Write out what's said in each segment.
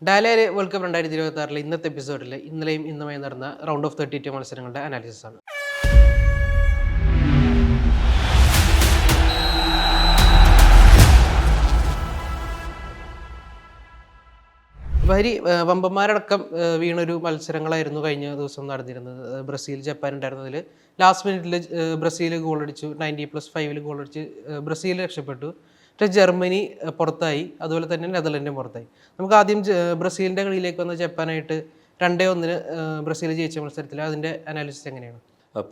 ഡാലയിലെ world cup 2026 ഇന്നത്തെ എപ്പിസോഡിൽ ഇന്നലെയും ഇന്നുമായി നടന്ന റൗണ്ട് ഓഫ് 32 മത്സരങ്ങളുടെ അനാലിസിസ് ആണ്. ബഹരി വമ്പന്മാരടക്കം വീണൊരു മത്സരങ്ങളായിരുന്നു കഴിഞ്ഞ ദിവസം നടന്നിരുന്നത്. ബ്രസീൽ ജപ്പാൻ ഉണ്ടായിരുന്നതിൽ ലാസ്റ്റ് മിനിറ്റിൽ ബ്രസീൽ ഗോളടിച്ചു, 90+5 ഗോളടിച്ച് ബ്രസീൽ രക്ഷപ്പെട്ടു. പക്ഷേ ജർമ്മനി പുറത്തായി, അതുപോലെ തന്നെ നെതർലൻഡും പുറത്തായി. നമുക്ക് ആദ്യം ബ്രസീലിൻ്റെ കളിയിലേക്ക് വന്ന ജപ്പാനായിട്ട് 2-1 ബ്രസീൽ ജയിച്ച മത്സരത്തിൽ അതിൻ്റെ അനാലിസിസ് എങ്ങനെയാണ്?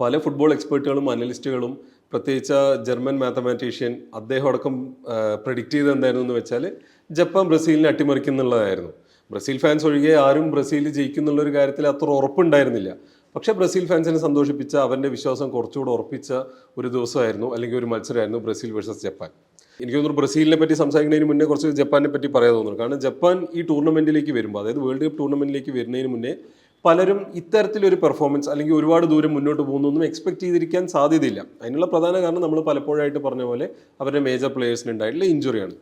പല ഫുട്ബോൾ എക്സ്പേർട്ടുകളും അനലിസ്റ്റുകളും പ്രത്യേകിച്ച് ജർമ്മൻ മാത്തമാറ്റീഷ്യൻ അദ്ദേഹം അടക്കം പ്രെഡിക്റ്റ് ചെയ്ത് എന്തായിരുന്നു എന്ന് വെച്ചാൽ ജപ്പാൻ ബ്രസീലിനെ അട്ടിമറിക്കുന്നുള്ളതായിരുന്നു. ബ്രസീൽ ഫാൻസ് ഒഴികെ ആരും ബ്രസീൽ ജയിക്കുന്നുള്ളൊരു കാര്യത്തിൽ അത്ര ഉറപ്പുണ്ടായിരുന്നില്ല. പക്ഷേ ബ്രസീൽ ഫാൻസിനെ സന്തോഷിപ്പിച്ച, അവരുടെ വിശ്വാസം കുറച്ചുകൂടെ ഉറപ്പിച്ച ഒരു ദിവസമായിരുന്നു, അല്ലെങ്കിൽ ഒരു മത്സരമായിരുന്നു ബ്രസീൽ വേഴ്സസ് ജപ്പാൻ. എനിക്ക് തോന്നുന്നു ബ്രസീലിനെ പറ്റി സംസാരിക്കുന്നതിന് മുന്നേ കുറച്ച് ജപ്പാനെ പറ്റി പറയാൻ തോന്നുന്നു. കാരണം ജപ്പാൻ ഈ ടൂർണമെൻറ്റിലേക്ക് വരുമ്പോൾ, അതായത് വേൾഡ് കപ്പ് ടൂർണമെൻറ്റിലേക്ക് വരുന്നതിന് മുന്നേ പലരും ഇത്തരത്തിലൊരു പെർഫോമൻസ് അല്ലെങ്കിൽ ഒരുപാട് ദൂരം മുന്നോട്ട് പോകുന്നൊന്നും എക്സ്പെക്ട് ചെയ്തിരിക്കാൻ സാധ്യതയില്ല. അതിനുള്ള പ്രധാന കാരണം നമ്മൾ പലപ്പോഴായിട്ട് പറഞ്ഞ പോലെ അവരുടെ മേജർ പ്ലേയേഴ്സിന് ഉണ്ടായിട്ടുള്ള ഇഞ്ചുറിയാണ്.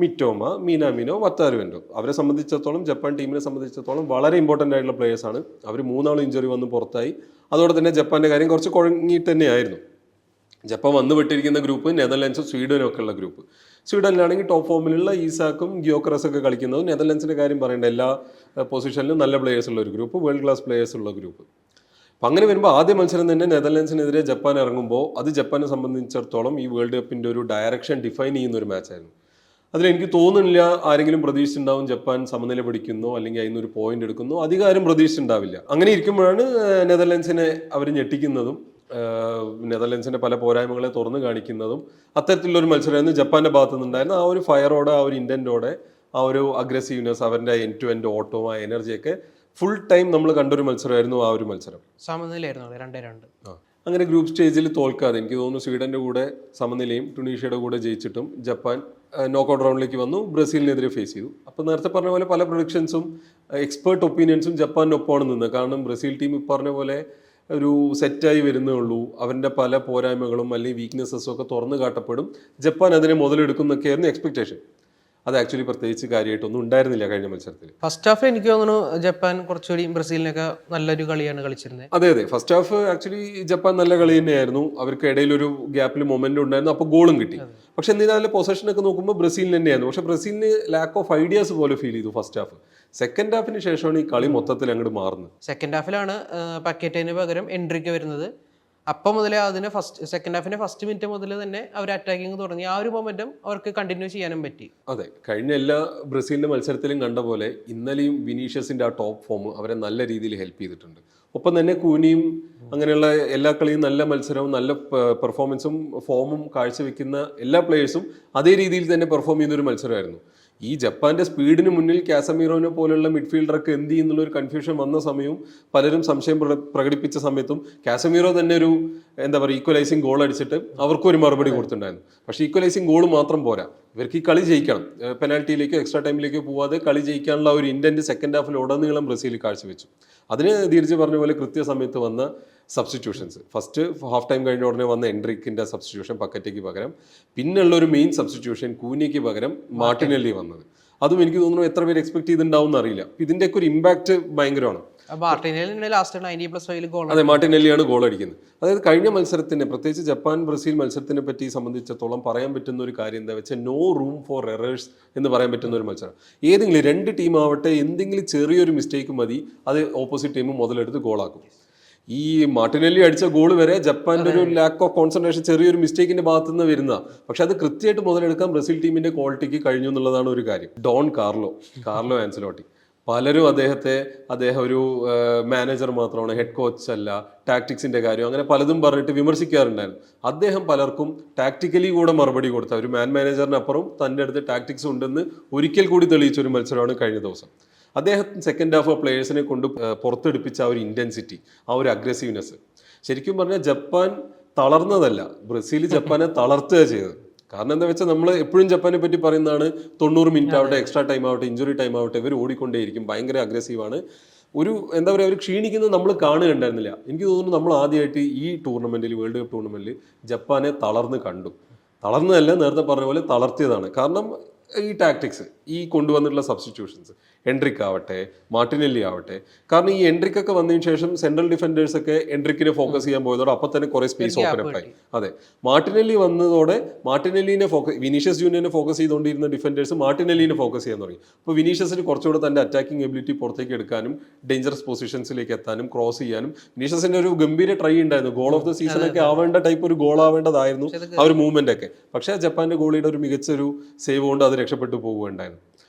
മിറ്റോമ, മീനാമിനോ, വത്താരുവെൻഡോ അവരെ സംബന്ധിച്ചിടത്തോളം, ജപ്പാൻ ടീമിനെ സംബന്ധിച്ചിടത്തോളം വളരെ ഇമ്പോർട്ടൻ്റ് ആയിട്ടുള്ള പ്ലേയേഴ്സാണ്. അവർ 3 ഇഞ്ചുറി വന്ന് പുറത്തായി. അതോടെ തന്നെ ജപ്പാൻ്റെ കാര്യം കുറച്ച് കുഴങ്ങിയിട്ട് തന്നെയായിരുന്നു. ജപ്പാൻ വന്നു വിട്ടിരിക്കുന്ന ഗ്രൂപ്പ് നെതർലൻഡ്സും സ്വീഡനും ഒക്കെ ഉള്ള ഗ്രൂപ്പ്. സ്വീഡനിലാണെങ്കിൽ ടോപ്പ് ഫോമിലുള്ള ഈസാക്കും ഗ്യോക്കറസൊക്കെ കളിക്കുന്നത്. നെതർലൻഡ്സിൻ്റെ കാര്യം പറയേണ്ട, എല്ലാ പൊസിഷനിലും നല്ല പ്ലേയേഴ്സ് ഉള്ള ഒരു ഗ്രൂപ്പ്, വേൾഡ് ക്ലാസ് പ്ലേയേഴ്സ് ഉള്ള ഗ്രൂപ്പ്. അപ്പം അങ്ങനെ വരുമ്പോൾ ആദ്യ മത്സരം തന്നെ നെതർലൻഡ്സിനെതിരെ ജപ്പാൻ ഇറങ്ങുമ്പോൾ അത് ജപ്പാനെ സംബന്ധിച്ചിടത്തോളം ഈ വേൾഡ് കപ്പിൻ്റെ ഒരു ഡയറക്ഷൻ ഡിഫൈൻ ചെയ്യുന്ന ഒരു മാച്ചായിരുന്നു. അതിലെനിക്ക് തോന്നുന്നില്ല ആരെങ്കിലും പ്രതീക്ഷിച്ചിട്ടുണ്ടാവും ജപ്പാൻ സമനില പിടിക്കുന്നോ അല്ലെങ്കിൽ അതിൽ നിന്നൊരു പോയിന്റ് എടുക്കുന്നോ, അധികം ആരും പ്രതീക്ഷിച്ചിട്ടുണ്ടാവില്ല. അങ്ങനെ ഇരിക്കുമ്പോഴാണ് നെതർലൻഡ്സിനെ അവർ ഞെട്ടിക്കുന്നതും നെതർലൻഡ്സിന്റെ പല പോരായ്മകളെ തുറന്നു കാണിക്കുന്നതും. അത്തരത്തിലുള്ളൊരു മത്സരമായിരുന്നു ജപ്പാന്റെ ഭാഗത്തു നിന്നുണ്ടായിരുന്ന. ആ ഒരു ഫയറോടെ, ആ ഒരു ഇന്റന്റോടെ, ആ ഒരു അഗ്രസീവ്നെസ്, അവരുടെ എൻഡ് ടു എൻഡ് ഓട്ടവും ആ എനർജിയൊക്കെ ഫുൾ ടൈം നമ്മൾ കണ്ടൊരു മത്സരമായിരുന്നു ആ ഒരു മത്സരം. സമനിലയായിരുന്നു 2-2. അങ്ങനെ ഗ്രൂപ്പ് സ്റ്റേജിൽ തോൽക്കാതെ, എനിക്ക് തോന്നുന്നു സ്വീഡന്റെ കൂടെ സമനിലയും ടുണീഷ്യയുടെ കൂടെ ജയിച്ചിട്ടും ജപ്പാൻ നോക്കൗട്ട് റൗണ്ടിലേക്ക് വന്നു, ബ്രസീലിനെതിരെ ഫേസ് ചെയ്തു. അപ്പോൾ നേരത്തെ പറഞ്ഞ പോലെ പല പ്രൊഡിക്ഷൻസും എക്സ്പേർട്ട് ഒപ്പീനിയൻസും ജപ്പാനൊപ്പമാണ് നിന്ന്. കാരണം ബ്രസീൽ ടീം പറഞ്ഞ പോലെ ഒരു സെറ്റായി വരുന്നേ ഉള്ളൂ. അവൻ്റെ പല പോരായ്മകളും അല്ലെങ്കിൽ വീക്ക്നെസ്സസും ഒക്കെ തുറന്നു കാട്ടപ്പെടും, ജപ്പാൻ അതിനെ മുതലെടുക്കുന്നൊക്കെയായിരുന്നു എക്സ്പെക്ടേഷൻ. അത് ആക്ച്വലി പ്രത്യേകിച്ച് കാര്യമായിട്ടൊന്നും ഉണ്ടായിരുന്നില്ല കഴിഞ്ഞ മത്സരത്തിൽ. ഫസ്റ്റ് ഹാഫ് എനിക്ക് തോന്നുന്നു ജപ്പാൻ കുറച്ചുകൂടി ബ്രസീലിനൊക്കെ നല്ലൊരു കളിയാണ് കളിച്ചിരുന്നത്. അതെ, ഫസ്റ്റ് ഹാഫ് ആക്ച്വലി ജപ്പാൻ നല്ല കളി തന്നെയായിരുന്നു. അവർക്ക് ഇടയിലൊരു ഗ്യാപ്പിൽ മൊമെന്റം ഉണ്ടായിരുന്നു, അപ്പോൾ ഗോളും കിട്ടി. പക്ഷെ എന്നിരുന്നാലും പൊസഷനൊക്കെ നോക്കുമ്പോൾ ബ്രസീലിന് തന്നെയായിരുന്നു. പക്ഷെ ബ്രസീലിന് ലാക്ക് ഓഫ് ഐഡിയാസ് പോലെ ഫീൽ ചെയ്തു ഫസ്റ്റ് ഹാഫ്. സെക്കൻഡ് ഹാഫിന് ശേഷമാണ് ഈ കളി മൊത്തത്തിൽ അങ്ങോട്ട് മാറുന്നത്. സെക്കൻഡ് ഹാഫിലാണ് പക്കറ്റിന് പകരം എൻട്രിക്ക് വരുന്നത്. അപ്പം മുതലേ അതിന് സെക്കൻഡ് ഹാഫിന്റെ ഫസ്റ്റ് മിനിറ്റ് മുതൽ തന്നെ അവർ അറ്റാക്കിങ് തുടങ്ങി. ആ ഒരു മൊമെന്റം അവർക്ക് കണ്ടിന്യൂ ചെയ്യാനും പറ്റി. അതെ, കഴിഞ്ഞ എല്ലാ ബ്രസീലിന്റെ മത്സരത്തിലും കണ്ട പോലെ ഇന്നലെയും വിനീഷ്യസിന്റെ ആ ടോപ്പ് ഫോം അവരെ നല്ല രീതിയിൽ ഹെൽപ്പ് ചെയ്തിട്ടുണ്ട്. ഒപ്പം തന്നെ കൂനിയും അങ്ങനെയുള്ള എല്ലാ കളിയും നല്ല മത്സരവും നല്ല പെർഫോമൻസും ഫോമും കാഴ്ചവെക്കുന്ന എല്ലാ പ്ലേയേഴ്സും അതേ രീതിയിൽ തന്നെ പെർഫോം ചെയ്യുന്നൊരു മത്സരമായിരുന്നു. ഈ ജപ്പാന്റെ സ്പീഡിന് മുന്നിൽ കാസമീറോനെ പോലുള്ള മിഡ്ഫീൽഡറൊക്കെ എന്ത് ചെയ്യുന്നുള്ള ഒരു കൺഫ്യൂഷൻ വന്ന സമയവും പലരും സംശയം പ്രകടിപ്പിച്ച സമയത്തും കാസമീറോ തന്നെ ഒരു ഈക്വലൈസിങ് ഗോൾ അടിച്ചിട്ട് അവർക്കും ഒരു മറുപടി കൊടുത്തിട്ടുണ്ടായിരുന്നു. പക്ഷേ ഈക്വലൈസിങ് ഗോൾ മാത്രം പോരാ, ഇവർക്ക് ഈ കളി ജയിക്കണം. പെനാൽറ്റിയിലേക്കോ എക്സ്ട്രാ ടൈമിലേക്കോ പോവാതെ കളി ജയിക്കാനുള്ള ഒരു ഇന്റന്റ് സെക്കൻഡ് ഹാഫിൽ ഉടനീളം ബ്രസീൽ കാഴ്ചവെച്ചു. അതിന് ധീരജ് പറഞ്ഞ പോലെ കൃത്യസമയത്ത് വന്ന സബ്സ്റ്റിറ്റ്യൂഷൻസ്, ഫസ്റ്റ് ഹാഫ് ടൈം കഴിഞ്ഞ ഉടനെ വന്ന എൻട്രിക്കിന്റെ സബ്സ്റ്റിറ്റ്യൂഷൻ പക്കറ്റയ്ക്ക് പകരം, പിന്നുള്ള ഒരു മെയിൻ സബ്സ്റ്റിറ്റ്യൂഷൻ കൂനിക്ക് പകരം മാർട്ടിനെല്ലി വന്നത്. അതും എനിക്ക് തോന്നുന്നു എത്ര പേര് എക്സ്പെക്ട് ചെയ്തിട്ടുണ്ടാവും എന്നറിയില്ല. ഇതിന്റെയൊക്കെ ഒരു ഇമ്പാക്ട് ഭയങ്കരമാണ്. അതെ, മാർട്ടിനെല്ലിയാണ് ഗോൾ അടിക്കുന്നത്. അതായത് കഴിഞ്ഞ മത്സരത്തിന്, പ്രത്യേകിച്ച് ജപ്പാൻ ബ്രസീൽ മത്സരത്തിനെ പറ്റി സംബന്ധിച്ചിടത്തോളം പറയാൻ പറ്റുന്ന ഒരു കാര്യം എന്താ വെച്ചാൽ നോ റൂം ഫോർ എറേഴ്സ് എന്ന് പറയാൻ പറ്റുന്ന ഒരു മത്സരം. ഏതെങ്കിലും രണ്ട് ടീം ആവട്ടെ, എന്തെങ്കിലും ചെറിയൊരു മിസ്റ്റേക്ക് മതി, അത് ഓപ്പോസിറ്റ് ടീം മുതലെടുത്ത് ഗോളാക്കും. ഈ മാർട്ടിനെല്ലി അടിച്ച ഗോൾ വരെ ജപ്പാന്റെ ഒരു ലാക്ക് ഓഫ് കോൺസെൻട്രേഷൻ, ചെറിയൊരു മിസ്റ്റേക്കിന്റെ ഭാഗത്തു നിന്ന് വരുന്ന, പക്ഷെ അത് കൃത്യമായിട്ട് മുതലെടുക്കാൻ ബ്രസീൽ ടീമിന്റെ ക്വാളിറ്റിക്ക് കഴിഞ്ഞു എന്നുള്ളതാണ് ഒരു കാര്യം. ഡോൺ കാർലോ ആൻസലോട്ടി, പലരും അദ്ദേഹം ഒരു മാനേജർ മാത്രമാണ്, ഹെഡ് കോച്ച് അല്ല, ടാക്ടിക്സിന്റെ കാര്യം അങ്ങനെ പലതും പറഞ്ഞിട്ട് വിമർശിക്കാറുണ്ടായിരുന്നു. അദ്ദേഹം പലർക്കും ടാക്ടിക്കലി കൂടെ മറുപടി കൊടുത്ത, ഒരു മാനേജറിനപ്പുറം തൻ്റെ അടുത്ത് ടാക്ടിക്സ് ഉണ്ടെന്ന് ഒരിക്കൽ കൂടി തെളിയിച്ച ഒരു മത്സരമാണ് കഴിഞ്ഞ ദിവസം. അദ്ദേഹം സെക്കൻഡ് ഹാഫ് പ്ലേയേഴ്സിനെ കൊണ്ട് പുറത്തെടുപ്പിച്ച ആ ഒരു ഇൻറ്റൻസിറ്റി, ആ ഒരു അഗ്രസീവ്നെസ്, ശരിക്കും പറഞ്ഞാൽ ജപ്പാൻ തളർന്നതല്ല, ബ്രസീൽ ജപ്പാനെ തളർത്തുക ചെയ്തത്. കാരണം എന്താ വെച്ചാൽ നമ്മൾ എപ്പോഴും ജപ്പാനെ പറ്റി പറയുന്നതാണ് 90 മിനിറ്റ് ആവട്ടെ, എക്സ്ട്രാ ടൈം ആവട്ടെ, ഇഞ്ചുറി ടൈം ആവട്ടെ, ഇവർ ഓടിക്കൊണ്ടേയിരിക്കും, ഭയങ്കര അഗ്രസീവാണ്. അവർ ക്ഷീണിക്കുന്നത് നമ്മൾ കാണുകയുണ്ടായിരുന്നില്ല. എനിക്ക് തോന്നുന്നു നമ്മൾ ആദ്യമായിട്ട് ഈ ടൂർണമെന്റിൽ, വേൾഡ് കപ്പ് ടൂർണമെന്റിൽ ജപ്പാനെ തളർന്ന് കണ്ടു. തളർന്നതല്ല, നേരത്തെ പറഞ്ഞ പോലെ തളർത്തിയതാണ്. കാരണം ഈ ടാക്ടിക്സ്, ഈ കൊണ്ടുവന്നിട്ടുള്ള സബ്സ്റ്റിറ്റ്യൂഷൻസ്. എൻട്രിക് ആവട്ടെ, മാർട്ടിനെല്ലി ആവട്ടെ. കാരണം ഈ എൻട്രിക് ഒക്കെ വന്നതിന് ശേഷം സെൻട്രൽ ഡിഫൻഡേഴ്സ് ഒക്കെ എൻട്രിക്കിനെ ഫോക്കസ് ചെയ്യാൻ പോയതോടെ അപ്പം തന്നെ കുറെ സ്പേസ് ഓപ്പൺ അപ്പ് ആയി. അതെ, മാർട്ടിനെല്ലി വന്നതോടെ മാർട്ടിനെല്ലിനെ വിനീഷ്യസ് ജൂനിയറിനെ ഫോക്കസ് ചെയ്തുകൊണ്ടിരുന്ന ഡിഫൻഡേഴ്സ് മാർട്ടിനെല്ലിനെ ഫോക്കസ് ചെയ്യാൻ തുടങ്ങി. അപ്പോൾ വിനീഷ്യസിന് കുറച്ചുകൂടെ തന്റെ അറ്റാക്കിംഗ് എബിലിറ്റി പുറത്തേക്ക് എടുക്കാനും ഡേഞ്ചറസ് പൊസിഷൻസിലേക്ക് എത്താനും ക്രോസ് ചെയ്യാനും വിനീഷ്യസിന്റെ ഒരു ഗംഭീര ട്രൈ ഉണ്ടായിരുന്നു. ഗോൾ ഓഫ് ദ സീസൺ ഒക്കെ ആവേണ്ട ടൈപ്പ് ഒരു ഗോൾ ആവേണ്ടതായിരുന്നു ആ ഒരു മൂവ്മെന്റ് ഒക്കെ. പക്ഷേ ജപ്പാന്റെ ഗോളിയുടെ ഒരു മികച്ചൊരു സേവ് കൊണ്ട് അത് രക്ഷപ്പെട്ടു പോവുകയുണ്ടായിരുന്നു.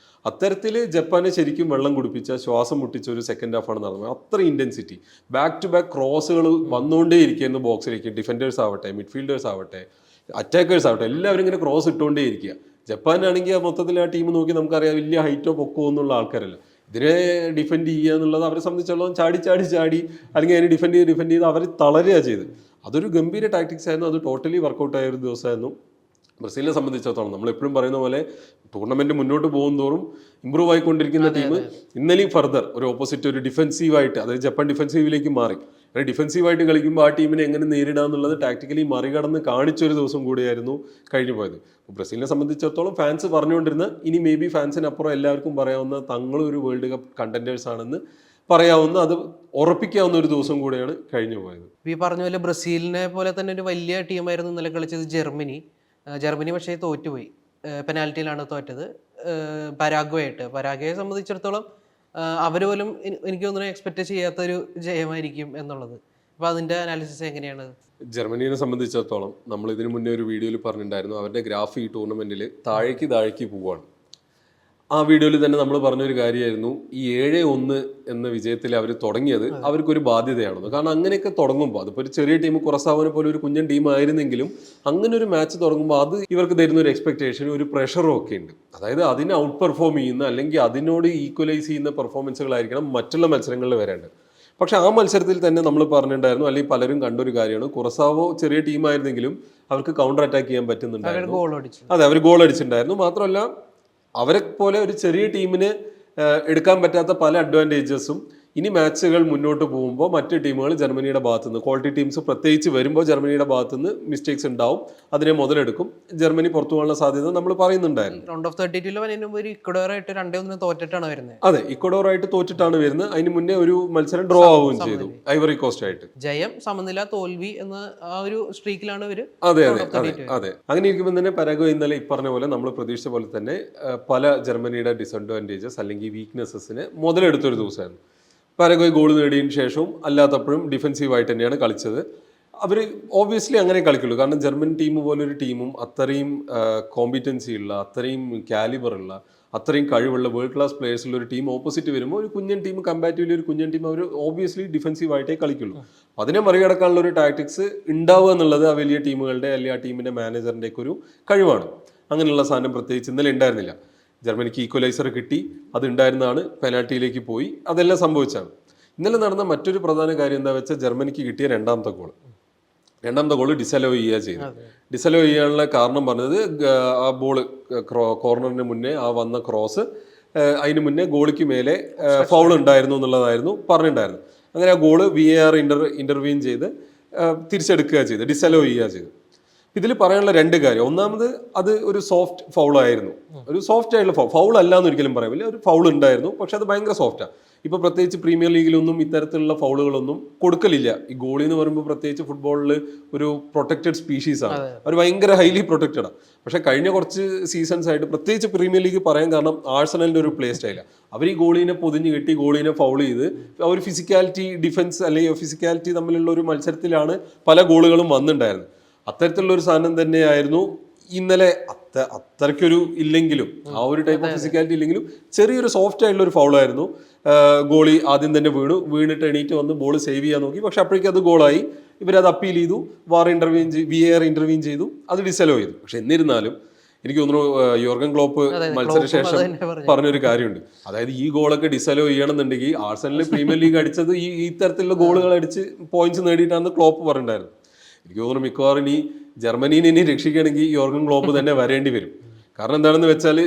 അത്തരത്തിൽ ജപ്പാനെ ശരിക്കും വെള്ളം കുടിപ്പിച്ച, ശ്വാസം മുട്ടിച്ച ഒരു സെക്കൻഡ് ഹാഫാണ് നടന്നത്. അത്ര ഇന്റൻസിറ്റി, ബാക്ക് ടു ബാക്ക് ക്രോസുകൾ വന്നുകൊണ്ടേ ഇരിക്കുന്നു ബോക്സിലേക്ക്. ഡിഫൻഡേഴ്സ് ആവട്ടെ, മിഡ്ഫീൽഡേഴ്സ് ആവട്ടെ, അറ്റാക്കേഴ്സ് ആവട്ടെ, എല്ലാവരും ഇങ്ങനെ ക്രോസ് ഇട്ടുകൊണ്ടേ ഇരിക്കുക. ജപ്പാനാണെങ്കിൽ മൊത്തത്തിൽ ആ ടീം നോക്കി നമുക്കറിയാം വലിയ ഹൈറ്റോ പൊക്കോ എന്നുള്ള ആൾക്കാരല്ല. ഇതിനെ ഡിഫെൻഡ് ചെയ്യുക എന്നുള്ളത് അവരെ സംബന്ധിച്ചിടത്തോളം ചാടി അല്ലെങ്കിൽ അതിനെ ഡിഫെൻഡ് ചെയ്ത് അവർ തളരുക ചെയ്ത്. അതൊരു ഗംഭീര ടാക്ടിക്സ് ആയിരുന്നു. അത് ടോട്ടലി വർക്കൗട്ട് ആയ ഒരു ദിവസമായിരുന്നു. ബ്രസീലിനെ സംബന്ധിച്ചിടത്തോളം നമ്മൾ എപ്പോഴും പറയുന്ന പോലെ ടൂർണമെന്റ് മുന്നോട്ട് പോകും തോറും ഇമ്പ്രൂവ് ആയിക്കൊണ്ടിരിക്കുന്ന ടീം ഇന്നലെയും ഫർദർ ഒരു ഓപ്പോസിറ്റ് ഒരു ഡിഫെൻസീവായിട്ട്, അതായത് ജപ്പാൻ ഡിഫെൻസീവിലേക്ക് മാറി. ഡിഫെൻസീവായിട്ട് കളിക്കുമ്പോൾ ആ ടീമിനെ എങ്ങനെ നേരിടുക എന്നുള്ളത് ടാക്ടിക്കലി മറികടന്ന് കാണിച്ചൊരു ദിവസം കൂടിയായിരുന്നു കഴിഞ്ഞു പോയത്. ബ്രസീലിനെ സംബന്ധിച്ചിടത്തോളം ഫാൻസ് പറഞ്ഞുകൊണ്ടിരുന്ന, ഇനി മേ ബി ഫാൻസിനപ്പുറം എല്ലാവർക്കും പറയാവുന്ന തങ്ങളൊരു വേൾഡ് കപ്പ് കണ്ടന്റേഴ്സ് ആണെന്ന് പറയാവുന്ന, അത് ഉറപ്പിക്കാവുന്ന ഒരു ദിവസം കൂടെയാണ് കഴിഞ്ഞു പോയത്. ഈ പറഞ്ഞ പോലെ ബ്രസീലിനെ പോലെ തന്നെ ഒരു വലിയ ടീമായിരുന്നു ഇന്നലെ കളിച്ചത് ജർമ്മനി പക്ഷേ തോറ്റുപോയി. പെനാൽറ്റിയിലാണ് തോറ്റത് പരാഗ്വയെ സംബന്ധിച്ചിടത്തോളം അവർ പോലും എനിക്ക് തോന്നുന്നു എക്സ്പെക്ട് ചെയ്യാത്തൊരു ജയമായിരിക്കും എന്നുള്ളത്. അപ്പോൾ അതിൻ്റെ അനാലിസിസ് എങ്ങനെയാണ്? ജർമ്മനിയെ സംബന്ധിച്ചിടത്തോളം നമ്മൾ ഇതിനു മുന്നേ ഒരു വീഡിയോയിൽ പറഞ്ഞിട്ടുണ്ടായിരുന്നു, അവരുടെ ഗ്രാഫ് ഈ ടൂർണമെന്റിൽ താഴേക്ക് പോവുകയാണ്. ആ വീഡിയോയിൽ തന്നെ നമ്മൾ പറഞ്ഞൊരു കാര്യമായിരുന്നു, ഈ 7-1 എന്ന വിജയത്തിൽ അവർ തുടങ്ങിയത് അവർക്കൊരു ബാധ്യതയാണെന്ന്. കാരണം അങ്ങനെയൊക്കെ തുടങ്ങുമ്പോൾ, അതിപ്പോൾ ഒരു ചെറിയ ടീം, കുറസാവിനെ പോലെ ഒരു കുഞ്ഞൻ ടീം ആയിരുന്നെങ്കിലും അങ്ങനെ ഒരു മാച്ച് തുടങ്ങുമ്പോൾ അത് ഇവർക്ക് തരുന്ന ഒരു എക്സ്പെക്ടേഷനും ഒരു പ്രഷറും ഒക്കെ ഉണ്ട്. അതായത് അതിനെ ഔട്ട് പെർഫോം ചെയ്യുന്ന, അല്ലെങ്കിൽ അതിനോട് ഈക്വലൈസ് ചെയ്യുന്ന പെർഫോമൻസുകളായിരിക്കണം മറ്റുള്ള മത്സരങ്ങളിൽ വരേണ്ടത്. പക്ഷെ ആ മത്സരത്തിൽ തന്നെ നമ്മൾ പറഞ്ഞിട്ടുണ്ടായിരുന്നു, അല്ലെങ്കിൽ പലരും കണ്ടൊരു കാര്യമാണ്, കുറസാവോ ചെറിയ ടീമായിരുന്നെങ്കിലും അവർക്ക് കൗണ്ടർ അറ്റാക്ക് ചെയ്യാൻ പറ്റുന്നുണ്ടായിരുന്നു. അതെ, അവർ ഗോൾ അടിച്ചിട്ടുണ്ടായിരുന്നു. മാത്രമല്ല അവരെ പോലെ ഒരു ചെറിയ ടീമിന് എടുക്കാൻ പറ്റാത്ത പല അഡ്വാൻറ്റേജസും ഇനി മാച്ചുകൾ മുന്നോട്ട് പോകുമ്പോൾ മറ്റ് ടീമുകൾ ജർമ്മനിയുടെ ഭാഗത്തുനിന്ന്, ക്വാളിറ്റി ടീംസ് പ്രത്യേകിച്ച് വരുമ്പോൾ ജർമ്മനിയുടെ ഭാഗത്തുനിന്ന് മിസ്റ്റേക്സ് ഉണ്ടാവും, അതിനെ മുതലെടുക്കും. ജർമ്മനി പുറത്തു പോകാനുള്ള സാധ്യത നമ്മൾ പറയുന്നുണ്ടായിരുന്നു. റൗണ്ട് ഓഫ് 32 ഇക്വഡോറായിട്ട് 2-1 തോറ്റിട്ടാണ് വരുന്നത്. അതെ, ഇക്വഡോറായിട്ട് തോറ്റിട്ടാണ് വരുന്നത്. അതിന് മുന്നേ ഒരു മത്സരം ഡ്രോ ആവുകയും ചെയ്തു ഐവറി കോസ്റ്റ് ആയിട്ട്. ജയം, സമനില, തോൽവി എന്ന ആ ഒരു സ്ട്രീക്കിലാണ് ഇവർ. അതെ. അങ്ങനെ ഇരിക്കുമ്പോൾ തന്നെ പരാഗ്വേ ഇന്നലെ പറഞ്ഞ പോലെ നമ്മൾ പ്രതീക്ഷിച്ച പോലെ തന്നെ പല ജർമ്മനിയുടെ ഡിസഡ്വാൻറ്റേജസ് അല്ലെങ്കിൽ വീക്ക്നെസ്സസിനെ മുതലെടുത്തൊരു ദിവസമായിരുന്നു. പരാഗ്വേ ഗോൾ നേടിയതിനു ശേഷവും അല്ലാത്തപ്പോഴും ഡിഫെൻസീവായിട്ട് തന്നെയാണ് കളിച്ചത്. അവർ ഓബ്വിയസ്ലി അങ്ങനെ കളിക്കുള്ളൂ. കാരണം ജർമ്മൻ ടീം പോലൊരു ടീമും അത്രയും കോമ്പിറ്റൻസി ഉള്ള, അത്രയും കാലിബർ ഉള്ള, അത്രയും കഴിവുള്ള വേൾഡ് ക്ലാസ് പ്ലേയേഴ്സുള്ള ഒരു ടീം ഓപ്പോസിറ്റ് വരുമ്പോൾ ഒരു കുഞ്ഞൻ ടീം, കമ്പാരിറ്റീവ്ലി ഒരു കുഞ്ഞൻ ടീം, അവർ ഓബ്വിയസ്ലി ഡിഫെൻസീവായിട്ടേ കളിക്കുള്ളൂ. അതിനെ മറികടക്കാനുള്ള ഒരു ടാക്ടിക്സ് ഉണ്ടാവുക എന്നുള്ളത് ആ വലിയ ടീമുകളുടെ അല്ലെങ്കിൽ ആ ടീമിന്റെ മാനേജറിന്റെ ഒക്കെ ഒരു കഴിവാണ്. അങ്ങനെയുള്ള സാധനം പ്രത്യേകിച്ച് ഇന്നലെ ഉണ്ടായിരുന്നില്ല. ജർമ്മനിക്ക് ഈക്വലൈസർ കിട്ടി, അതുണ്ടായിരുന്നതാണ്, പെനാൽറ്റിയിലേക്ക് പോയി, അതെല്ലാം സംഭവിച്ചാണ്. ഇന്നലെ നടന്ന മറ്റൊരു പ്രധാന കാര്യം എന്താ വെച്ചാൽ, ജർമ്മനിക്ക് കിട്ടിയ രണ്ടാമത്തെ ഗോൾ ഡിസലോ ചെയ്യുക ചെയ്തു. ഡിസലോ ചെയ്യാനുള്ള കാരണം പറഞ്ഞത്, ആ ബോൾ കോർണറിന് മുന്നേ ആ വന്ന ക്രോസ്, അതിന് മുന്നേ ഗോളിക്ക് മേലെ ഫൗൾ ഉണ്ടായിരുന്നു എന്നുള്ളതായിരുന്നു പറഞ്ഞിട്ടുണ്ടായിരുന്നു. അങ്ങനെ ആ ഗോള് VAR ഇന്റർവ്യൂൻ ചെയ്ത് തിരിച്ചെടുക്കുക ചെയ്ത്, ഡിസലോ ചെയ്യുക ചെയ്തു. ഇതിൽ പറയാനുള്ള രണ്ട് കാര്യം. ഒന്നാമത്, അത് ഒരു സോഫ്റ്റ് ഫൗളായിരുന്നു. ഒരു സോഫ്റ്റ് ആയിട്ടുള്ള ഫൗൾ അല്ല എന്ന് ഒരിക്കലും പറയാമില്ല, ഒരു ഫൗൾ ഉണ്ടായിരുന്നു. പക്ഷെ അത് ഭയങ്കര സോഫ്റ്റാണ്. ഇപ്പോൾ പ്രത്യേകിച്ച് പ്രീമിയർ ലീഗിലൊന്നും ഇത്തരത്തിലുള്ള ഫൗളുകളൊന്നും കൊടുക്കലില്ല. ഈ ഗോളി എന്ന് പറയുമ്പോൾ പ്രത്യേകിച്ച് ഫുട്ബോളിൽ ഒരു പ്രൊട്ടക്റ്റഡ് സ്പീഷീസാണ്, അവർ ഭയങ്കര ഹൈലി പ്രൊട്ടക്റ്റഡാണ്. പക്ഷെ കഴിഞ്ഞ കുറച്ച് സീസൺസ് ആയിട്ട് പ്രത്യേകിച്ച് പ്രീമിയർ ലീഗ് പറയാൻ കാരണം ആഴ്സണലിൻ്റെ ഒരു പ്ലേ സ്റ്റൈലാണ്. അവർ ഈ ഗോളിനെ പൊതിഞ്ഞ് കെട്ടി ഗോളിനെ ഫൗൾ ചെയ്ത് അവർ ഫിസിക്കാലിറ്റി, ഡിഫൻസ് അല്ലെങ്കിൽ ഫിസിക്കാലിറ്റി തമ്മിലുള്ള ഒരു മത്സരത്തിലാണ് പല ഗോളുകളും വന്നിട്ടുണ്ടായിരുന്നത്. അത്തരത്തിലുള്ള ഒരു സാധനം തന്നെയായിരുന്നു ഇന്നലെ. അത്രയ്ക്കൊരു ഇല്ലെങ്കിലും, ആ ഒരു ടൈപ്പ് ഓഫ് ഫിസിക്കാലിറ്റി ഇല്ലെങ്കിലും ചെറിയൊരു സോഫ്റ്റ് ആയിട്ടുള്ള ഒരു ഫൗളായിരുന്നു. ഗോളി ആദ്യം തന്നെ വീണിട്ട് എണീറ്റ് വന്ന് ബോൾ സേവ് ചെയ്യാൻ നോക്കി. പക്ഷെ അപ്പോഴേക്കും അത് ഗോളായി. ഇവരത് അപ്പീൽ ചെയ്തു, VAR ഇന്റർവ്യൂൻ ചെയ്തു, അത് ഡിസലോ ചെയ്തു. പക്ഷെ എന്നിരുന്നാലും എനിക്ക് തോന്നുന്നു യോർഗൻ ക്ലോപ്പ് മത്സരശേഷം പറഞ്ഞൊരു കാര്യമുണ്ട്. അതായത് ഈ ഗോളൊക്കെ ഡിസലോ ചെയ്യണമെന്നുണ്ടെങ്കിൽ ആഴ്സണലിൽ പ്രീമിയർ ലീഗ് അടിച്ചത് ഈ തരത്തിലുള്ള ഗോളുകൾ അടിച്ച് പോയിന്റ്സ് നേടിയിട്ടാണെന്ന് ക്ലോപ്പ് പറഞ്ഞിട്ടുണ്ടായിരുന്നു. എനിക്ക് തോന്നുന്നു മിക്കവാറും ഈ ജർമ്മനീനെ ഇനി രക്ഷിക്കണമെങ്കിൽ യോർഗൻ ക്ലോപ്പ് തന്നെ വരേണ്ടി വരും. കാരണം എന്താണെന്ന് വെച്ചാൽ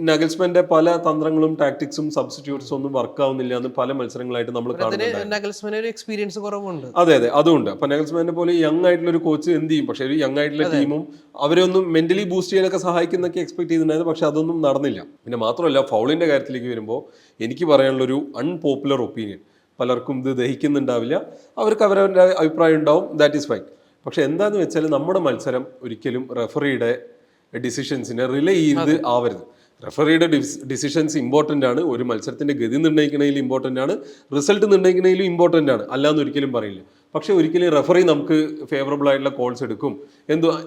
നഗൽസ്മാന്റെ പല തന്ത്രങ്ങളും ടാക്ടിക്സും സബ്സ്റ്റിറ്റ്യൂട്ട്സും ഒന്നും വർക്ക് ആവുന്നില്ല എന്ന് പല മത്സരങ്ങളായിട്ട് നമ്മൾ കാണുന്നുണ്ട്. നഗൽസ്മാന് ഒരു എക്സ്പീരിയൻസ് കുറവുണ്ട്. അതെ അതുകൊണ്ട് അപ്പൊ നഗൽസ്മാനെ പോലെ യങ് ആയിട്ടുള്ള ഒരു കോച്ച് എന്ത് ചെയ്യും, പക്ഷെ ഒരു യങ് ആയിട്ടുള്ള ടീമും അവരെ ഒന്ന് മെന്റലി ബൂസ്റ്റ് ചെയ്യാനൊക്കെ സഹായിക്കുന്നൊക്കെ എക്സ്പെക്ട് ചെയ്തിട്ടുണ്ടായിരുന്നു. പക്ഷെ അതൊന്നും നടന്നില്ല. പിന്നെ മാത്രമല്ല ഫൗളിന്റെ കാര്യത്തിലേക്ക് വരുമ്പോൾ എനിക്ക് പറയാനുള്ള ഒരു അൺപോപ്പുലർ ഒപ്പീനിയൻ, പലർക്കും ഇത് ദഹിക്കുന്നുണ്ടാവില്ല, അവർക്ക് അവരവരുടെ അഭിപ്രായം ഉണ്ടാവും, ദാറ്റ് ഈസ് ഫൈൻ. പക്ഷെ എന്താന്ന് വെച്ചാൽ നമ്മുടെ മത്സരം ഒരിക്കലും റെഫറിയുടെ ഡിസിഷൻസിനെ റിലേ ചെയ്ത് ആവരുത്. റെഫറിയുടെ ഡിസിഷൻസ് ഇമ്പോർട്ടൻ്റ് ആണ്, ഒരു മത്സരത്തിന്റെ ഗതി നിർണ്ണയിക്കുന്നതിൽ ഇമ്പോർട്ടൻ്റ് ആണ്, റിസൾട്ട് നിർണ്ണയിക്കുന്നതിലും ഇമ്പോർട്ടൻ്റ് ആണ്, അല്ലാന്ന് ഒരിക്കലും പറയില്ല. പക്ഷെ ഒരിക്കലും റെഫറി നമുക്ക് ഫേവറബിൾ ആയിട്ടുള്ള കോൾസ് എടുക്കും,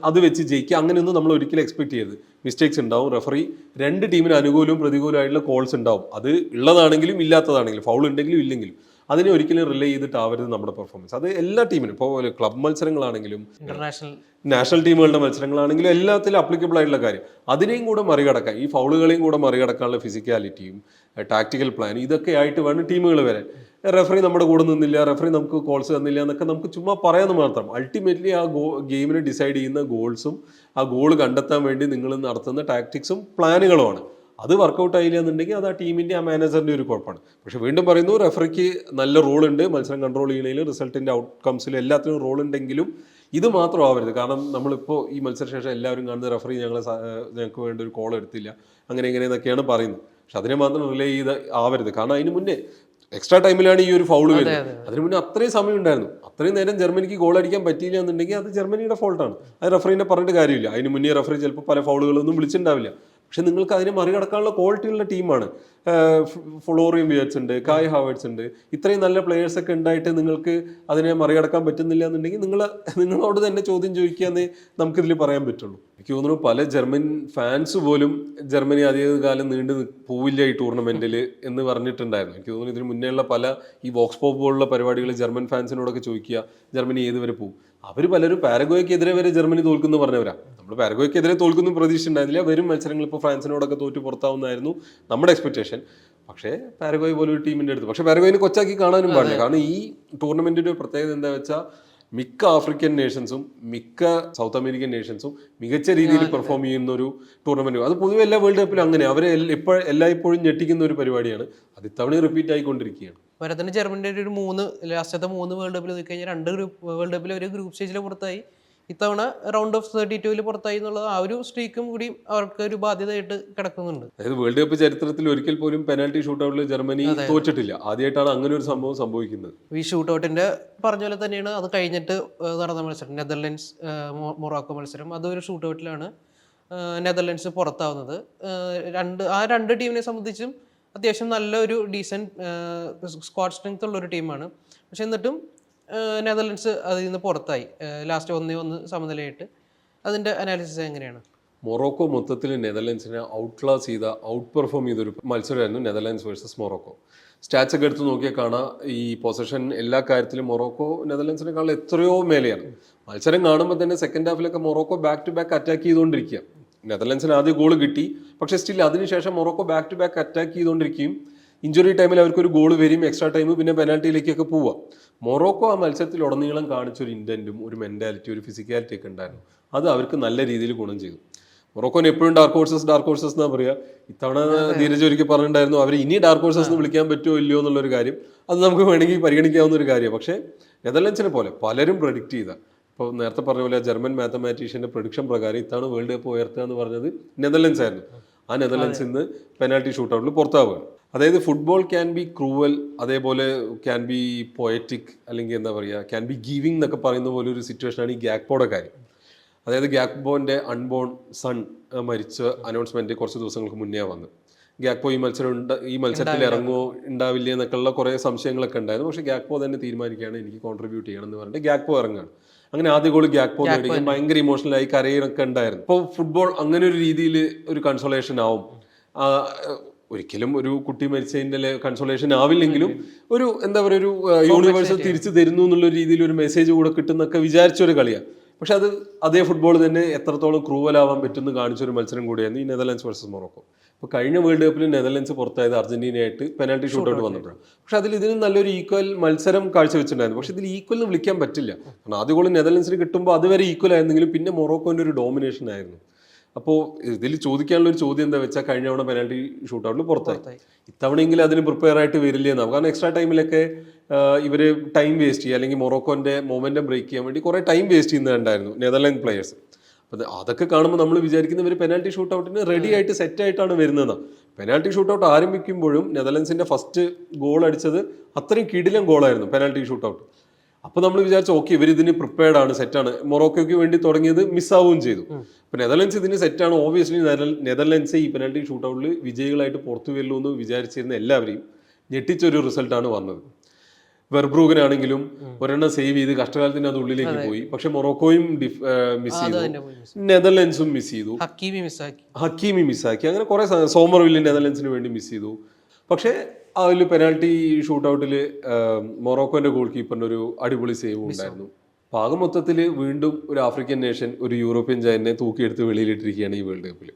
അത് വെച്ച് ജയിക്കുക, അങ്ങനെയൊന്നും നമ്മൾ ഒരിക്കലും എക്സ്പെക്ട് ചെയ്യരുത്. മിസ്റ്റേക്സ് ഉണ്ടാവും. റെഫറി രണ്ട് ടീമിന് അനുകൂലവും പ്രതികൂലമായിട്ടുള്ള കോൾസ് ഉണ്ടാവും, അത് ഉള്ളതാണെങ്കിലും ഇല്ലാത്തതാണെങ്കിലും, ഫൗൾ ഉണ്ടെങ്കിലും ഇല്ലെങ്കിലും. അതിനെ ഒരിക്കലും റിലേ ചെയ്തിട്ടാവരുത് നമ്മുടെ പെർഫോമൻസ്. അത് എല്ലാ ടീമിനും, ഇപ്പോൾ ക്ലബ് മത്സരങ്ങളാണെങ്കിലും നാഷണൽ ടീമുകളുടെ മത്സരങ്ങളാണെങ്കിലും എല്ലാത്തിലും അപ്ലിക്കബിൾ ആയിട്ടുള്ള കാര്യം. അതിനെയും കൂടെ മറികടക്കാൻ, ഈ ഫൗളുകളെയും കൂടെ മറികടക്കാനുള്ള ഫിസിക്കാലിറ്റിയും ടാക്ടിക്കൽ പ്ലാൻ ഇതൊക്കെ ആയിട്ട് വേണം ടീമുകൾ വരാൻ. റെഫറി നമ്മുടെ കൂടെ നിന്നില്ല, റെഫറി നമുക്ക് കോൾസ് തന്നില്ല എന്നൊക്കെ നമുക്ക് ചുമ്മാ പറയാമെന്ന് മാത്രം. അൾട്ടിമേറ്റ്ലി ആ ഗെയിമിനെ ഡിസൈഡ് ചെയ്യുന്ന ഗോൾസും ആ ഗോൾ കണ്ടെത്താൻ വേണ്ടി നിങ്ങൾ നടത്തുന്ന ടാക്ടിക്സും പ്ലാനുകളുമാണ്. അത് വർക്കൗട്ട് ആയില്ല എന്നുണ്ടെങ്കിൽ അത് ആ ടീമിൻ്റെ ആ മാനേജറിൻ്റെ ഒരു കുഴപ്പമാണ്. പക്ഷെ വീണ്ടും പറയുന്നു, റെഫറിക്ക് നല്ല റോൾ ഉണ്ട് മത്സരം കൺട്രോൾ ചെയ്യുന്നതിലും റിസൾട്ടിൻ്റെ ഔട്ട്കംസിലും എല്ലാത്തിനും റോൾ ഉണ്ടെങ്കിലും ഇത് മാത്രം ആവരുത്. കാരണം നമ്മളിപ്പോൾ ഈ മത്സരശേഷം എല്ലാവരും കാണുന്ന റെഫറി ഞങ്ങൾക്ക് വേണ്ട ഒരു കോൾ എടുത്തില്ല, അങ്ങനെ ഇങ്ങനെയെന്നൊക്കെയാണ് പറയുന്നത്. പക്ഷെ അതിനെ മാത്രം റിലേ ചെയ്ത് ആവരുത്. കാരണം അതിന് മുന്നേ എക്സ്ട്രാ ടൈമിലാണ് ഈ ഒരു ഫൗൾ വരുന്നത്. അതിന് മുന്നേ അത്രയും സമയം ഉണ്ടായിരുന്നു, അത്രയും നേരം ജർമ്മനിക്ക് ഗോൾ അടിക്കാൻ പറ്റിയില്ല എന്നുണ്ടെങ്കിൽ അത് ജർമ്മനിയുടെ ഫോൾട്ടാണ്, അത് റെഫറിനെ പറഞ്ഞിട്ട് കാര്യമില്ല. അതിന് മുന്നേ റെഫറി ചിലപ്പോൾ പല ഫൗളുകളൊന്നും വിളിച്ചിട്ടുണ്ടാവില്ല. പക്ഷെ നിങ്ങൾക്ക് അതിനെ മറികടക്കാനുള്ള ക്വാളിറ്റിയുള്ള ടീമാണ്. ഫ്ലോറിയം വിയറ്റ്സ് ഉണ്ട്, കായ് ഹാവേർട്സ് ഉണ്ട്, ഇത്രയും നല്ല പ്ലേയേഴ്സ് ഒക്കെ ഉണ്ടായിട്ട് നിങ്ങൾക്ക് അതിനെ മറികടക്കാൻ പറ്റുന്നില്ല എന്നുണ്ടെങ്കിൽ നിങ്ങളോട് തന്നെ ചോദ്യം ചോദിക്കാന്നേ നമുക്കിതിൽ പറയാൻ പറ്റുള്ളൂ. എനിക്ക് തോന്നുന്നു പല ജർമ്മൻ ഫാൻസ് പോലും ജർമ്മനി അധികകാലം നീണ്ടു പോവില്ല ഈ ടൂർണമെന്റിൽ എന്ന് പറഞ്ഞിട്ടുണ്ടായിരുന്നു. എനിക്ക് തോന്നുന്നു ഇതിന് മുന്നേയുള്ള പല ഈ വോക്സ് പോപ്പ് പോലുള്ള പരിപാടികൾ ജർമ്മൻ ഫാൻസിനോടൊക്കെ ചോദിക്കുക ജർമ്മനി ഏതുവരെ പോകും. അവർ പലരും പാരഗ്വേക്കെതിരെ വരെ ജർമ്മനി തോൽക്കുന്നു പറഞ്ഞവരാ. നമ്മൾ പാരഗ്വേക്കെതിരെ തോൽക്കുന്നു പ്രതീക്ഷ ഉണ്ടായിരുന്നില്ല. വരും മത്സരങ്ങൾ ഇപ്പോൾ ഫ്രാൻസിനോടൊക്കെ തോറ്റു പുറത്താവുന്നതായിരുന്നു നമ്മുടെ എക്സ്പെക്ടേഷൻ. പക്ഷേ പാരഗ്വേ പോലൊരു ടീമിൻ്റെ അടുത്ത്, പക്ഷേ പാരഗ്വേനെ കൊച്ചാക്കി കാണാനും പാടില്ല. കാരണം ഈ ടൂർണമെന്റിന്റെ പ്രത്യേകത എന്താ വെച്ചാൽ മിക്ക ആഫ്രിക്കൻ നേഷൻസും മിക്ക സൗത്ത് അമേരിക്കൻ നേഷൻസും മികച്ച രീതിയിൽ പെർഫോം ചെയ്യുന്ന ഒരു ടൂർണമെന്റ്. അത് പൊതുവെ എല്ലാ വേൾഡ് കപ്പിലും അങ്ങനെ അവരെ എല്ലായ്പ്പോഴും ഞെട്ടിക്കുന്ന ഒരു പരിപാടിയാണ്. അത് ഇത്തവണ റിപ്പീറ്റ് ആയിക്കൊണ്ടിരിക്കുകയാണ്. വരത്തിന് ജർമ്മനിയുടെ ഒരു ലാസ്റ്റത്തെ 3 വേൾഡ് കപ്പിൽ നോക്കി കഴിഞ്ഞാൽ 2 വേൾഡ് കപ്പിൽ ഒരു ഗ്രൂപ്പ് സ്റ്റേജിൽ പുറത്തായി, ഇത്തവണ റൗണ്ട് ഓഫ് 32 പുറത്തായി എന്നുള്ളത് ആ ഒരു സ്ട്രീക്കും കൂടി അവർക്ക് ഒരു ബാധ്യതയായിട്ട് കിടക്കുന്നുണ്ട്. അതായത് വേൾഡ് കപ്പ് ചരിത്രത്തിൽ ഒരിക്കൽ പോലും പെനാൽറ്റി ഷൂട്ടൗട്ടിൽ ജർമ്മനി തോറ്റിട്ടില്ല. ആദ്യമായിട്ടാണ് അങ്ങനെ ഒരു സംഭവം സംഭവിക്കുന്നത്. ഈ ഷൂട്ടൗട്ടിന്റെ പറഞ്ഞ പോലെ തന്നെയാണ് അത് കഴിഞ്ഞിട്ട് നടന്ന മത്സരം, നെതർലൻഡ്സ് മൊറോക്കോ മത്സരം. അതൊരു ഷൂട്ടൗട്ടിലാണ് നെതർലൻഡ്സ് പുറത്താവുന്നത്. ആ രണ്ട് ടീമിനെ സംബന്ധിച്ചും അത്യാവശ്യം നല്ലൊരു ഡീസൻറ്റ് സ്ക്വാഡ് സ്ട്രെങ്ത് ഉള്ളൊരു ടീമാണ്. പക്ഷെ എന്നിട്ടും നെതർലൻഡ്സ് അതിൽ നിന്ന് പുറത്തായി, ലാസ്റ്റ് 1-1 സമനിലയായിട്ട്. അതിൻ്റെ അനാലിസിസ് എങ്ങനെയാണ്? മൊറോക്കോ മൊത്തത്തിൽ നെതർലൻഡ്സിനെ ഔട്ട് ക്ലാസ് ചെയ്ത, ഔട്ട് പെർഫോം ചെയ്തൊരു മത്സരമായിരുന്നു നെതർലൻഡ്സ് വേഴ്സസ് മൊറോക്കോ. സ്റ്റാറ്റ്സ് ഒക്കെ എടുത്ത് നോക്കിയാൽ കാണാം, ഈ പൊസഷൻ എല്ലാ കാര്യത്തിലും മൊറോക്കോ നെതർലൻഡ്സിനെക്കാളും എത്രയോ മേലെയാണ്. മത്സരം കാണുമ്പോൾ തന്നെ സെക്കൻഡ് ഹാഫിലൊക്കെ Morocco back to back attack ചെയ്തുകൊണ്ടിരിക്കുക. നെതർലൻഡ്സിന് ആദ്യം ഗോൾ കിട്ടി, പക്ഷേ സ്റ്റിൽ അതിനുശേഷം Morocco back to back attack ചെയ്തുകൊണ്ടിരിക്കുകയും ഇഞ്ചുറി ടൈമിൽ അവർക്കൊരു ഗോൾ വരും, എക്സ്ട്രാ ടൈം, പിന്നെ പെനാൽറ്റിയിലേക്കൊക്കെ പോവാം. മൊറോക്കോ ആ മത്സരത്തിൽ ഉടനീളം കാണിച്ചൊരു ഇൻറ്റൻറ്റും ഒരു മെൻറ്റാലിറ്റി, ഒരു ഫിസിക്കാലിറ്റി ഒക്കെ ഉണ്ടായിരുന്നു. അത് അവർക്ക് നല്ല രീതിയിൽ ഗുണം ചെയ്തു. മൊറോക്കോന് എപ്പോഴും ഡാർക്ക് ഹോഴ്സസ് എന്നാ പറയുക. ഇത്തവണ ധീരജ് ഒരിക്കൽ പറഞ്ഞിട്ടുണ്ടായിരുന്നു അവർ ഇനി ഡാർക്ക് ഹോഴ്സസ് എന്ന് വിളിക്കാൻ പറ്റുമോ ഇല്ലയോ എന്നുള്ളൊരു കാര്യം. അത് നമുക്ക് വേണമെങ്കിൽ പരിഗണിക്കാവുന്ന ഒരു കാര്യമാണ്. പക്ഷേ നെതർലൻഡ്സിനെ പോലെ പലരും പ്രഡിക്റ്റ് ചെയ്ത, ഇപ്പോൾ നേരത്തെ പറഞ്ഞ പോലെ ജർമ്മൻ മാത്തമാറ്റീഷ്യൻ്റെ പ്രഡിക്ഷൻ പ്രകാരം ഇത്തവണ വേൾഡ് കപ്പ് ഉയർത്തുക എന്ന് പറഞ്ഞത് നെതർലൻഡ്സ് ആയിരുന്നു. ആ നെതർലൻഡ്സ് ഇന്ന് പെനാൽറ്റി ഷൂട്ടൗട്ടിൽ പുറത്താവുകയാണ്. അതായത് ഫുട്ബോൾ ക്യാൻ ബി ക്രൂവൽ, അതേപോലെ ക്യാൻ ബി പോയറ്റിക്, അല്ലെങ്കിൽ എന്താ പറയുക, ക്യാൻ ബി ഗീവിങ് എന്നൊക്കെ പറയുന്ന പോലെ ഒരു സിറ്റുവേഷനാണ് ഈ ഗ്യാക്പോയുടെ കാര്യം. അതായത് ഗ്യാക്പോൻ്റെ അൺബോൺ സൺ മരിച്ച അനൗൺസ്മെൻറ്റ് കുറച്ച് ദിവസങ്ങൾക്ക് മുന്നേ വന്നു. ഗ്യാക്പോ ഈ മത്സരത്തിൽ ഇറങ്ങുമോ ഉണ്ടാവില്ല എന്നൊക്കെയുള്ള കുറേ സംശയങ്ങളൊക്കെ ഉണ്ടായിരുന്നു. പക്ഷേ ഗ്യാക്പോ തന്നെ തീരുമാനിക്കുകയാണ് എനിക്ക് കോൺട്രിബ്യൂട്ട് ചെയ്യണം എന്ന് പറഞ്ഞിട്ട് ഗ്യാക്പോ ഇറങ്ങുകയാണ്. അങ്ങനെ ആദ്യ ഗോൾ ഗ്യാക്പോ നേടിക്കാൻ ഭയങ്കര ഇമോഷണലായി കരയൊക്കെ ഉണ്ടായിരുന്നു. ഇപ്പോൾ ഫുട്ബോൾ അങ്ങനെ ഒരു രീതിയിൽ ഒരു കൺസോളേഷൻ ആവും. ഒരിക്കലും ഒരു കുട്ടി മരിച്ചതിൻ്റെ കൺസോളേഷൻ ആവില്ലെങ്കിലും ഒരു എന്താ പറയുക, ഒരു യൂണിവേഴ്സ് തിരിച്ചു തരുന്നു എന്നുള്ള രീതിയിൽ ഒരു മെസ്സേജ് കൂടെ കിട്ടുന്നൊക്കെ വിചാരിച്ചൊരു കളിയാണ്. പക്ഷെ അത് അതേ ഫുട്ബോൾ തന്നെ എത്രത്തോളം ക്രൂവലാവാൻ പറ്റുമെന്ന് കാണിച്ചൊരു മത്സരം കൂടിയായിരുന്നു ഈ നെതർലൻഡ്സ് വേഴ്സസ് മൊറോക്കോ. ഇപ്പോൾ കഴിഞ്ഞ വേൾഡ് കപ്പിൽ നെതർലൻഡ്സ് പുറത്തായത് അർജന്റീനയായിട്ട് പെനാൽറ്റി ഷൂട്ടൗട്ട് വന്നപ്പോഴാണ്. പക്ഷെ ഇതിന് നല്ലൊരു ഈക്വൽ മത്സരം കാഴ്ചവെച്ചിട്ടുണ്ടായിരുന്നു. പക്ഷെ ഇതിൽ ഈക്വൽ എന്ന് വിളിക്കാൻ പറ്റില്ല. കാരണം ആദ്യ ഗോൾ നെതർലൻഡ്സിന് കിട്ടുമ്പോൾ അതുവരെ ഈക്വൽ ആയിരുന്നെങ്കിലും പിന്നെ മൊറോക്കോൻ്റെ ഒരു ഡോമിനേഷൻ ആയിരുന്നു. അപ്പോൾ ഇതിൽ ചോദിക്കാനുള്ള ഒരു ചോദ്യം എന്താ വെച്ചാൽ കഴിഞ്ഞ തവണ പെനാൽറ്റി ഷൂട്ടൗട്ടിൽ പുറത്തായി. ഇത്തവണയെങ്കിലും അതിന് പ്രിപ്പയർ ആയിട്ട് വരില്ലേ എന്നാവും. കാരണം എക്സ്ട്രാ ടൈമിലൊക്കെ ഇവര് ടൈം വേസ്റ്റ് ചെയ്യുക, അല്ലെങ്കിൽ മൊറോക്കോന്റെ മൊമെന്റം ബ്രേക്ക് ചെയ്യാൻ വേണ്ടി കുറെ ടൈം വേസ്റ്റ് ചെയ്യുന്നുണ്ടായിരുന്നു നെതർലാൻഡ് പ്ലേയേഴ്സ്. അപ്പോൾ അതൊക്കെ കാണുമ്പോൾ നമ്മൾ വിചാരിക്കുന്ന ഇവർ പെനാൽറ്റി ഷൂട്ടൗട്ടിന് റെഡി ആയിട്ട് സെറ്റ് ആയിട്ടാണ് വരുന്നത്. പെനാൽറ്റി ഷൂട്ടൗട്ട് ആരംഭിക്കുമ്പോഴും നെതർലൻഡ്സിന്റെ ഫസ്റ്റ് ഗോൾ അടിച്ചത് അത്രയും കിടിലൻ ഗോളായിരുന്നു പെനാൽറ്റി ഷൂട്ടൗട്ട്. അപ്പോൾ നമ്മൾ വിചാരിച്ചു ഓക്കെ ഇവർ ഇതിന് പ്രിപ്പയർഡ് ആണ്, സെറ്റാണ്. മൊറോക്കോയ്ക്ക് വേണ്ടി തുടങ്ങിയത് മിസ്സാവുകയും ചെയ്തു. അപ്പോൾ നെതർലൻഡ്സ് ഇതിന് സെറ്റാണ്. ഓബിയസ്ലി നെതർലൻഡ്സ് ഈ പെനാൽറ്റി ഷൂട്ടൗട്ടിൽ വിജയികളായിട്ട് പുറത്തു വരുള്ളൂ എന്ന് വിചാരിച്ചിരുന്ന എല്ലാവരെയും ഞെട്ടിച്ചൊരു റിസൾട്ടാണ് വന്നത്. വെർബ്രൂഗനാണെങ്കിലും ഒരെണ്ണം സേവ് ചെയ്ത് കഷ്ടകാലത്തിന് അത് ഉള്ളിലേക്ക് പോയി. പക്ഷെ മൊറോക്കോയും മിസ് ചെയ്തു, നെതർലൻഡ്സും മിസ് ചെയ്തു, ഹക്കീമി മിസ്സാക്കി. അങ്ങനെ കുറെ സോമർവില്ല് നെതർലൻഡ്സിന് വേണ്ടി മിസ് ചെയ്തു. പക്ഷേ അതിൽ പെനാൽറ്റി ഷൂട്ടൗട്ടിൽ മൊറോക്കോന്റെ ഗോൾ കീപ്പറിന്റെ ഒരു അടിപൊളി സേവ് ഉണ്ടായിരുന്നു. പാകം മൊത്തത്തിൽ വീണ്ടും ഒരു ആഫ്രിക്കൻ നേഷൻ ഒരു യൂറോപ്യൻ ജയന്റിനെ തൂക്കിയെടുത്ത് വെളിയിലിട്ടിരിക്കുകയാണ് ഈ വേൾഡ് കപ്പിൽ.